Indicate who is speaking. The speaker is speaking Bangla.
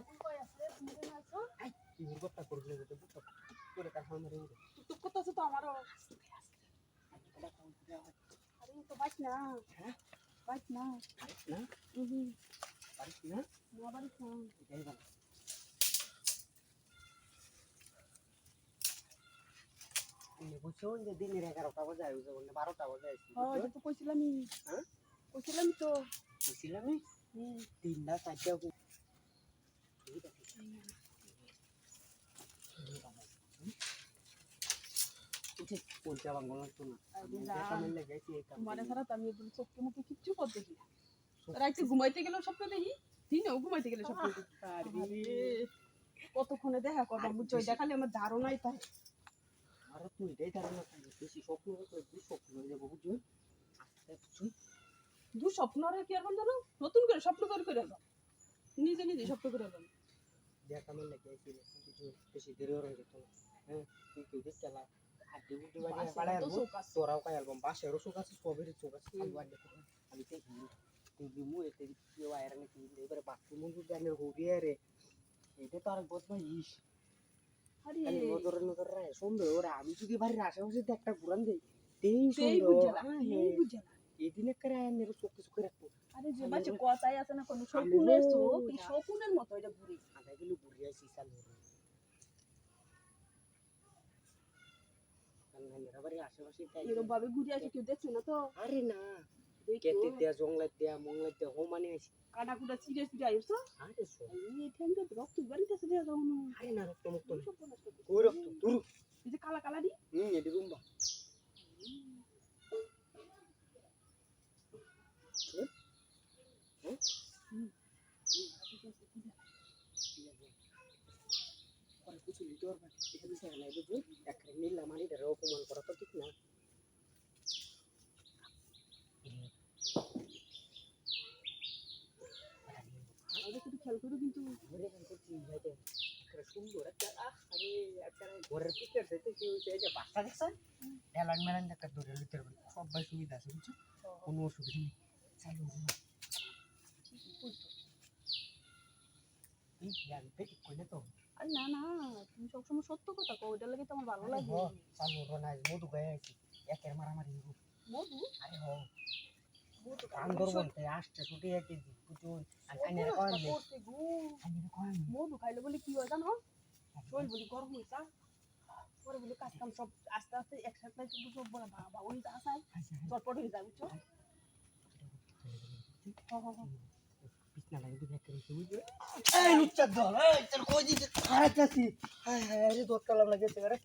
Speaker 1: তুই কই আছে তুমি কেন আছো
Speaker 2: কি কথা করলে তো বুঝছো করে কার সামনে রে
Speaker 1: তুই কত আছে তো আমারও আরে তো বাইক না
Speaker 2: হ্যাঁ
Speaker 1: বাইক না
Speaker 2: না
Speaker 1: হুম
Speaker 2: পারিস না
Speaker 1: না বাইক না
Speaker 2: এটাই ভালো আমি বুঝছো যে দিনের 11টা বাজে আইছে বলে 12টা বাজে আইছে
Speaker 1: হ্যাঁ এটা তো কইছিলাম
Speaker 2: হ্যাঁ
Speaker 1: কইছিলাম তো
Speaker 2: বুঝছিলাম আমি 3টা 4টা কোনটা বাংলা তো না আমি লাগাইছি এই কাম
Speaker 1: মানে সারা আমি চোখে মুখে কিচ্ছু করতে দেখি না রাইতে ঘুমাইতে গেলেও স্বপ্ন দেখি দিনেও ঘুমাইতে গেলে স্বপ্ন দেখি আরে কতক্ষণে দেখা করবো বুঝছো দেখালে আমার ধারণাই তাই
Speaker 2: আর তুই এটাই ধারণা খাই বেশি স্বপ্ন তো স্বপ্ন হয়ে যাবো বুঝছো আচ্ছা
Speaker 1: দু স্বপ্নরে কি আর জানো নতুন করে স্বপ্ন করে এলো নিজে নিজে স্বপ্ন করে এলো
Speaker 2: দেখ আমার লাগাইছি বুঝছো বেশি দেরি হয়ে যেত হ্যাঁ তুই কি দেখতে লা আড্ডি বুড্ডি বাড়ি পাড়ায় তোরাও কাই অ্যালবাম বাসেরও শোক আছে সবেরই শোক আছে খালি আড্ডি করে আমি তো তুই মু এতে কি ওয়ার নাকি এবারে বাথরুম জানে হবিয়া রে এটা তো আর বদমাইশ
Speaker 1: আরে
Speaker 2: খালি নজরে নজরে রে সুন্দর ওরা আমি যদি বাড়ির আশেপাশে একটা ঘুরান দেই তেই
Speaker 1: সেই
Speaker 2: সুন্দর
Speaker 1: বুঝলা
Speaker 2: এদিনে করে আনের চোখ কিছু করে রাখবো
Speaker 1: আরে যে বাচ্চা কথাই আছে না কোনো শকুনের চোখ এই শকুনের মতো এটা ঘুরে
Speaker 2: আধা কিলো ঘুরে আসি চালু কারণ বাড়ির আশেপাশে
Speaker 1: এরকম ভাবে ঘুরে আসে কেউ দেখছে না তো
Speaker 2: আরে না কেটে দেয়া জংলাই দেয়া মংলাই দেয়া হো মানে আছি
Speaker 1: কাটা কুটা ছিঁড়ে ছিঁড়ে আইছো
Speaker 2: আরে সো
Speaker 1: এই ঠ্যাঙ্গে রক্ত বাড়িতেছে রে যাও না
Speaker 2: আরে না রক্ত মুক্ত কই রক্ত তুরু
Speaker 1: এই যে কালা কালা দি
Speaker 2: এডি রুম্বা পরে কিছু লিতে পারবা এটা দিছে না বুঝছো একটা নীলা মানি ধরে অপমান করা তো ঠিক না
Speaker 1: আরে একটু খেয়াল করো কিন্তু
Speaker 2: ঘরে কাম করছি ভাইতে একটা সুন্দর একটা আরে একটা ঘরের পিছনে থেকে কি হইছে এই যে বাচ্চা দেখছ এলান মেলান একটা ধরে লিতে পারবে সবাই সুবিধা আছে বুঝছো কোনো অসুবিধা নেই চালু এই জানতে কি কইলে তো
Speaker 1: আর না না তুমি সবসময় সত্য কথা কও ওইটার লাগে তো আমার ভালো লাগে
Speaker 2: চালু রনা মধু গায়ে আছি একের মারামারি
Speaker 1: মধু
Speaker 2: আরে হো আন্দর বলতে আসছে ছুটি একে দি বুঝছো আইনের কয় নে আইনের কয় নে
Speaker 1: মধু খাইলে বলে কি হয় জানো শরীর বলি গরম হইছা পরে বলে কাজ কাম সব আস্তে আস্তে একসাথে কিন্তু সব বলা বাবা ওই যা চাই চটপট হয়ে যায় বুঝছো
Speaker 2: বিছনা লাগে দুই একটা রইছে বুঝছো এই লুচ্চা দল এই তোর কই দিতে খারাপ আছি হায় হায় আরে দোত কালাম লাগে রে